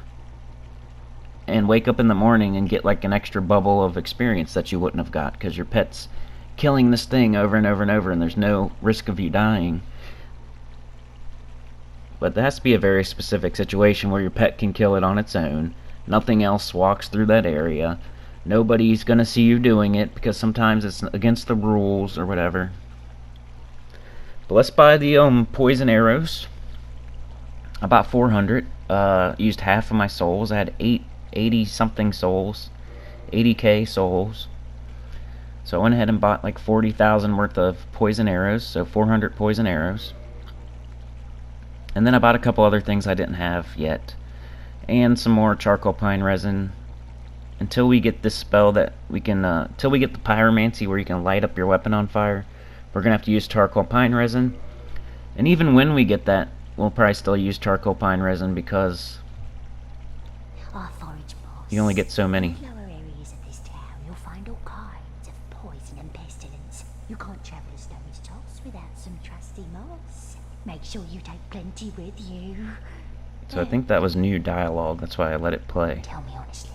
and wake up in the morning and get like an extra bubble of experience that you wouldn't have got because your pet's killing this thing over and over and over, and there's no risk of you dying. But there has to be a very specific situation where your pet can kill it on its own. Nothing else walks through that area. Nobody's gonna see you doing it because sometimes it's against the rules or whatever. But let's buy the poison arrows. I bought 400. Used half of my souls. I had 80 something souls, 80k souls. So I went ahead and bought like 40,000 worth of poison arrows, so 400 poison arrows. And then I bought a couple other things I didn't have yet, and some more charcoal pine resin, until we get this spell that we can, till we get the pyromancy where you can light up your weapon on fire. We're gonna have to use charcoal pine resin, and even when we get that, we'll probably still use charcoal pine resin because Our forage boss. you only get so many. Lower areas of this town, you'll find all kinds of poison and pestilence. You can't travel a stone's toss without some trusty moss. Make sure you take plenty with you. So I think that was new dialogue, that's why I let it play. Tell me honestly,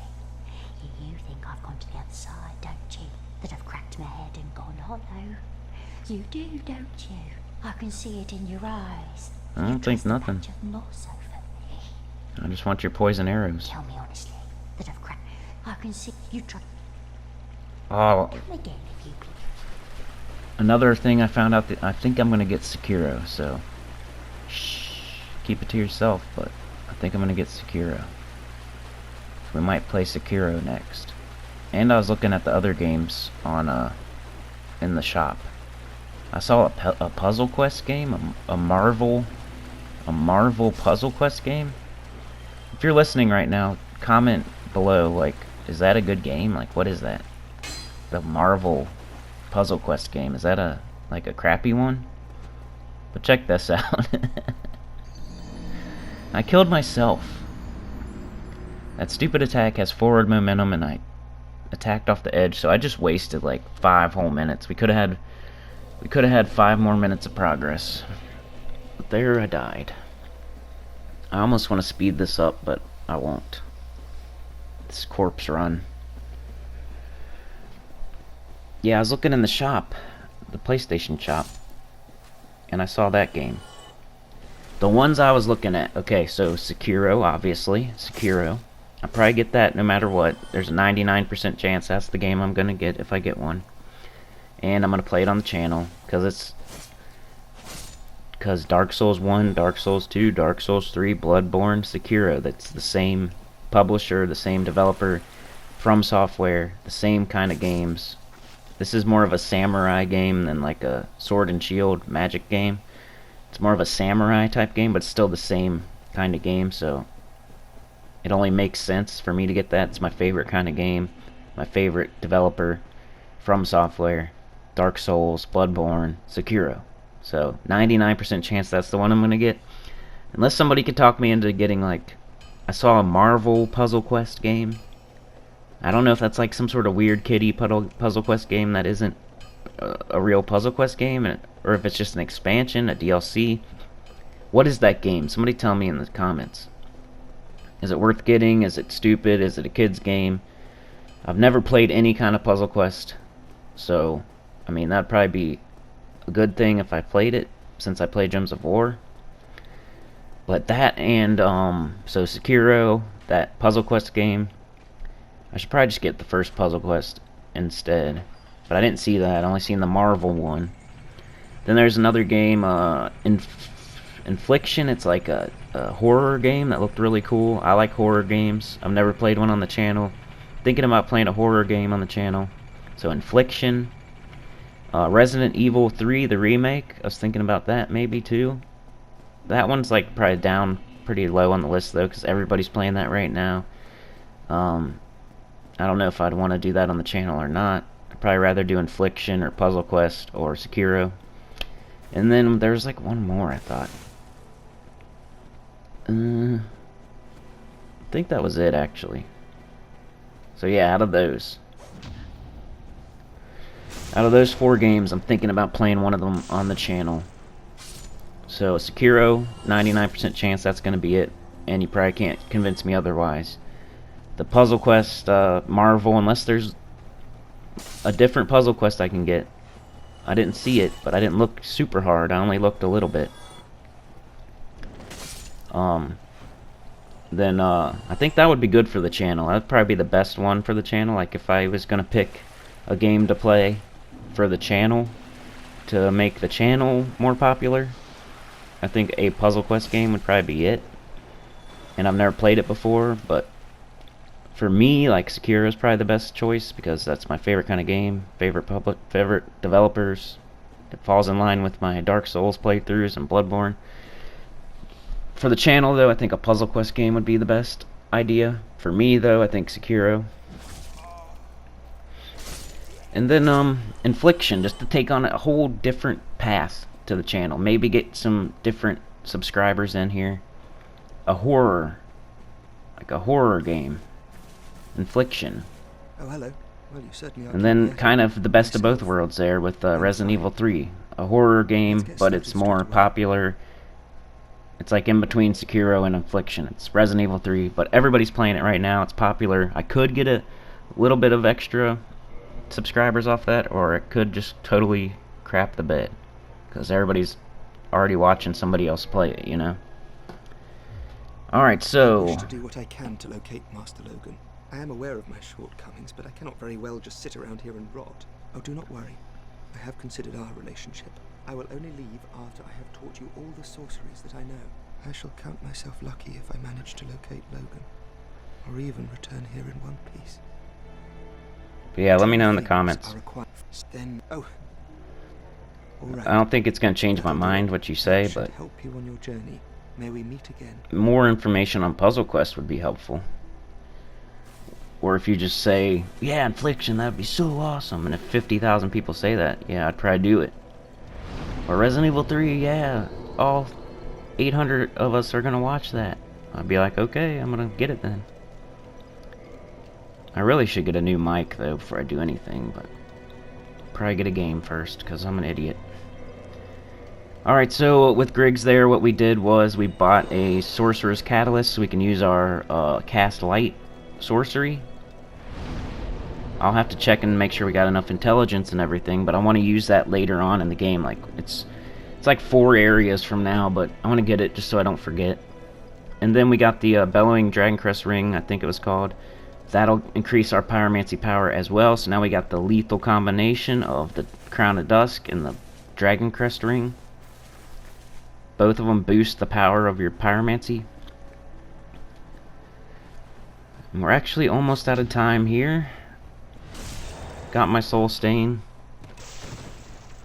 you think I've gone to the other side, don't you? That I've cracked my head and gone hollow? You do, don't you? I can see it in your eyes. I don't think nothing. Patch of moss over me. I just want your poison arrows. Tell me honestly, that I've cracked. I can see you try. Oh, Come again if you please. another thing I found out that I think I'm gonna get Sekiro, so shh, keep it to yourself, but I think I'm gonna get Sekiro. We might play Sekiro next. And I was looking at the other games on in the shop. I saw a puzzle quest game, a Marvel puzzle quest game. If you're listening right now, comment below, like, is that a good game? Like, what is that? The Marvel puzzle quest game. Is that a crappy one? But check this out. I killed myself. That stupid attack has forward momentum, and I attacked off the edge, so I just wasted like 5 whole minutes. We could have had 5 more minutes of progress. But there I died. I almost want to speed this up, but I won't. This corpse run. Yeah, I was looking in the shop, the PlayStation shop, and I saw that game. The ones I was looking at, okay, so Sekiro, obviously, Sekiro. I'll probably get that no matter what. There's a 99% chance that's the game I'm gonna get if I get one. And I'm gonna play it on the channel, because Dark Souls 1, Dark Souls 2, Dark Souls 3, Bloodborne, Sekiro, that's the same publisher, the same developer, From Software, the same kind of games. This is more of a samurai game than like a sword and shield magic game. It's more of a samurai type game, but it's still the same kind of game, so it only makes sense for me to get that. It's my favorite kind of game, my favorite developer, From Software, Dark Souls, Bloodborne, Sekiro. So 99% chance that's the one I'm gonna get, unless somebody could talk me into getting, like, I saw a Marvel puzzle quest game. I don't know if that's like some sort of weird kiddie puzzle quest game that isn't a real puzzle quest game, or if it's just an expansion, a DLC. What is that game? Somebody tell me in the comments. Is it worth getting? Is it stupid? Is it a kid's game? I've never played any kind of puzzle quest, so I mean that'd probably be a good thing if I played it, since I play Gems of War. But that and so Sekiro, that puzzle quest game, I should probably just get the first puzzle quest instead. But I didn't see that. I only seen the Marvel one. Then there's another game, Infliction. It's like a horror game that looked really cool. I like horror games. I've never played one on the channel. Thinking about playing a horror game on the channel. So Infliction. Resident Evil 3, the remake. I was thinking about that maybe too. That one's like probably down pretty low on the list though, because everybody's playing that right now. I don't know if I'd want to do that on the channel or not. I'd probably rather do Infliction or Puzzle Quest or Sekiro. And then there's like one more I thought. I think that was it actually. So yeah, out of those 4 games, I'm thinking about playing one of them on the channel. So Sekiro, 99% chance that's going to be it, and you probably can't convince me otherwise. The Puzzle Quest, Marvel, unless there's a different Puzzle Quest I can get. I didn't see it, but I didn't look super hard. I only looked a little bit. Then I think that would be good for the channel. That'd probably be the best one for the channel. Like if I was going to pick a game to play for the channel to make the channel more popular, I think a Puzzle Quest game would probably be it. And I've never played it before, but For me, like, Sekiro is probably the best choice because that's my favorite kind of game, favorite developers. It falls in line with my Dark Souls playthroughs and Bloodborne. For the channel, though, I think a Puzzle Quest game would be the best idea. For me, though, I think Sekiro. And then, Infliction, just to take on a whole different path to the channel. Maybe get some different subscribers in here. A horror. Like a horror game. Infliction. Oh, hello. Well, you certainly are. And then kind of the best of both worlds there with Resident Evil 3. A horror game, but it's more popular. It's like in between Sekiro and Infliction. It's Resident Evil 3, but everybody's playing it right now. It's popular. I could get a little bit of extra subscribers off that, or it could just totally crap the bed. Because everybody's already watching somebody else play it, you know? Alright, so... I wish to do what I can to locate Master Logan. I am aware of my shortcomings, but I cannot very well just sit around here and rot. Oh, do not worry. I have considered our relationship. I will only leave after I have taught you all the sorceries that I know. I shall count myself lucky if I manage to locate Logan, or even return here in one piece. But yeah, let me know in the comments. Then, oh, all right. I don't think it's going to change my mind what you say, but help you on your journey. May we meet again. More information on Puzzle Quest would be helpful. Or if you just say, yeah, Infliction, that would be so awesome. And if 50,000 people say that, yeah, I'd probably do it. Or Resident Evil 3, yeah, all 800 of us are going to watch that. I'd be like, okay, I'm going to get it then. I really should get a new mic, though, before I do anything, but probably get a game first, because I'm an idiot. Alright, so with Griggs there, what we did was we bought a Sorcerer's Catalyst so we can use our Cast Light sorcery. I'll have to check and make sure we got enough intelligence and everything, but I want to use that later on in the game. Like, it's like 4 areas from now, but I want to get it just so I don't forget. And then we got the Bellowing Dragoncrest Ring, I think it was called. That'll increase our pyromancy power as well, so now we got the lethal combination of the Crown of Dusk and the Dragoncrest Ring. Both of them boost the power of your pyromancy. And we're actually almost out of time here. Got my soul stain.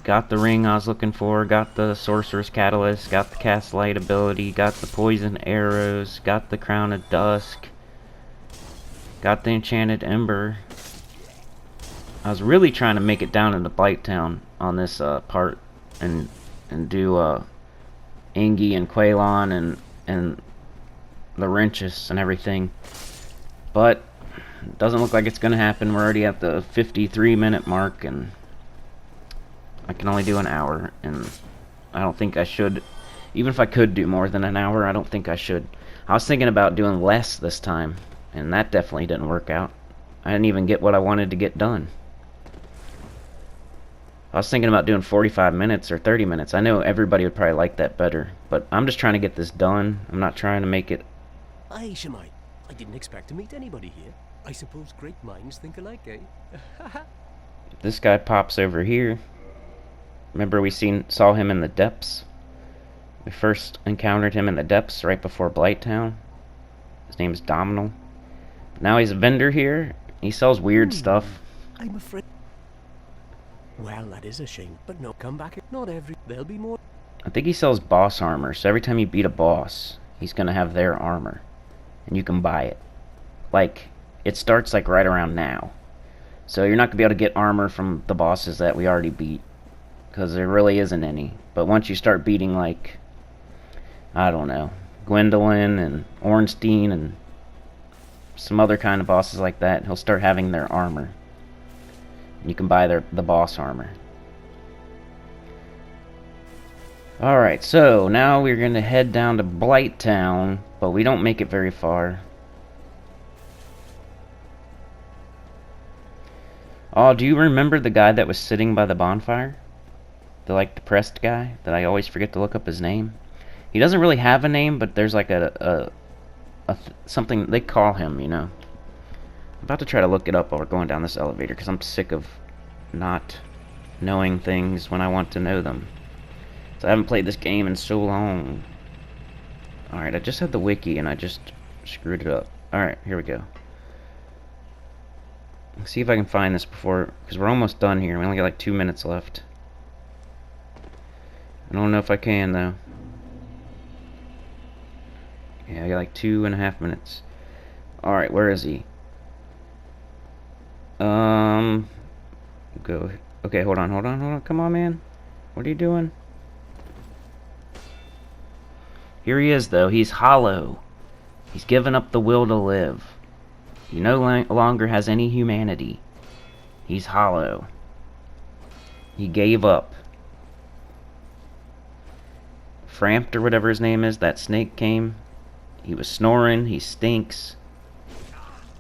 Got the ring I was looking for. Got the Sorcerer's Catalyst. Got the Cast Light ability. Got the poison arrows. Got the Crown of Dusk. Got the enchanted ember. I was really trying to make it down into Blighttown on this part and do Ingi and Quaylon and Laurentius and everything. But it doesn't look like it's going to happen. We're already at the 53-minute mark, and I can only do an hour, and I don't think I should. Even if I could do more than an hour, I don't think I should. I was thinking about doing less this time, and that definitely didn't work out. I didn't even get what I wanted to get done. I was thinking about doing 45 minutes or 30 minutes. I know everybody would probably like that better, but I'm just trying to get this done. I'm not trying to make it... Aye, Shemai. I didn't expect to meet anybody here. I suppose great minds think alike, eh? This guy pops over here. Remember we saw him in the depths? We first encountered him in the depths right before Blighttown. His name's Dominal. Now he's a vendor here. He sells weird stuff. I'm afraid... Well, that is a shame, but no, come back. Not every... There'll be more... I think he sells boss armor, so every time you beat a boss, he's gonna have their armor. And you can buy it. Like, it starts like right around now. So you're not gonna be able to get armor from the bosses that we already beat, because there really isn't any. But once you start beating, like, I don't know, Gwendolyn and Ornstein and some other kind of bosses like that, he'll start having their armor. You can buy the boss armor. Alright, so now we're going to head down to Blighttown, but we don't make it very far. Oh, do you remember the guy that was sitting by the bonfire? The, like, depressed guy that I always forget to look up his name? He doesn't really have a name, but there's like something they call him, you know. I'm about to try to look it up while we're going down this elevator, because I'm sick of not knowing things when I want to know them. So I haven't played this game in so long. Alright, I just had the wiki and I just screwed it up. Alright, here we go. Let's see if I can find this before, because we're almost done here. We only got like 2 minutes left. I don't know if I can, though. Yeah, I got like 2.5 minutes. Alright, where is he? Go. Okay, hold on. Come on, man. What are you doing? Here he is, though. He's hollow. He's given up the will to live. He no longer has any humanity. He's hollow. He gave up. Frampt, or whatever his name is, that snake came. He was snoring. He stinks.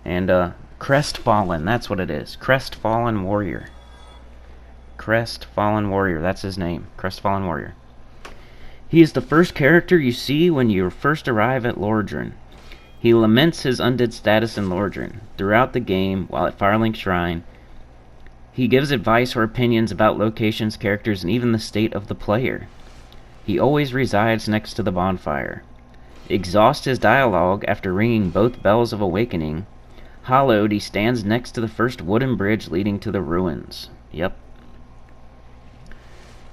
And, crestfallen. That's what it is. Crestfallen warrior. Crestfallen warrior. That's his name. Crestfallen warrior. He is the first character you see when you first arrive at Lordran. He laments his undead status in Lordran. Throughout the game, while at Firelink Shrine, he gives advice or opinions about locations, characters, and even the state of the player. He always resides next to the bonfire. Exhaust his dialogue after ringing both bells of awakening. Hollowed, he stands next to the first wooden bridge leading to the ruins. Yep.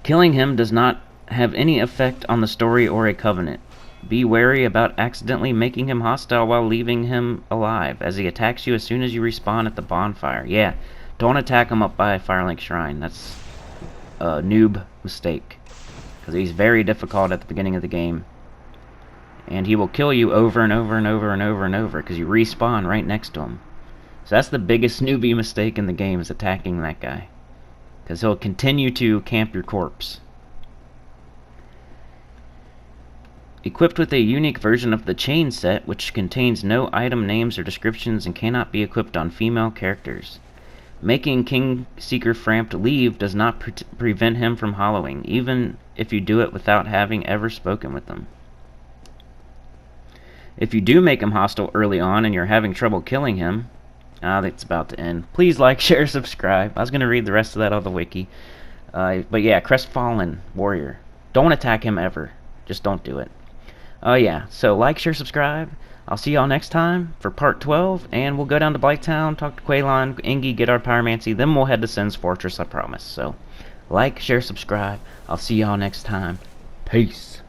Killing him does not have any effect on the story or a covenant. Be wary about accidentally making him hostile while leaving him alive, as he attacks you as soon as you respawn at the bonfire. Yeah, don't attack him up by Firelink Shrine. That's a noob mistake, because he's very difficult at the beginning of the game. And he will kill you over and over and over and over and over, because you respawn right next to him. So that's the biggest newbie mistake in the game, is attacking that guy. Because he'll continue to camp your corpse. Equipped with a unique version of the chain set, which contains no item names or descriptions and cannot be equipped on female characters. Making King Seeker Frampt leave does not prevent him from hollowing, even if you do it without having ever spoken with him. If you do make him hostile early on and you're having trouble killing him, it's about to end. Please like, share, subscribe. I was going to read the rest of that on the wiki. But yeah, Crestfallen Warrior. Don't attack him ever. Just don't do it. Oh yeah, so like, share, subscribe. I'll see y'all next time for part 12, and we'll go down to Blighttown, talk to Quaylon, Ingi, get our pyromancy, then we'll head to Sin's Fortress, I promise. So, like, share, subscribe. I'll see y'all next time. Peace.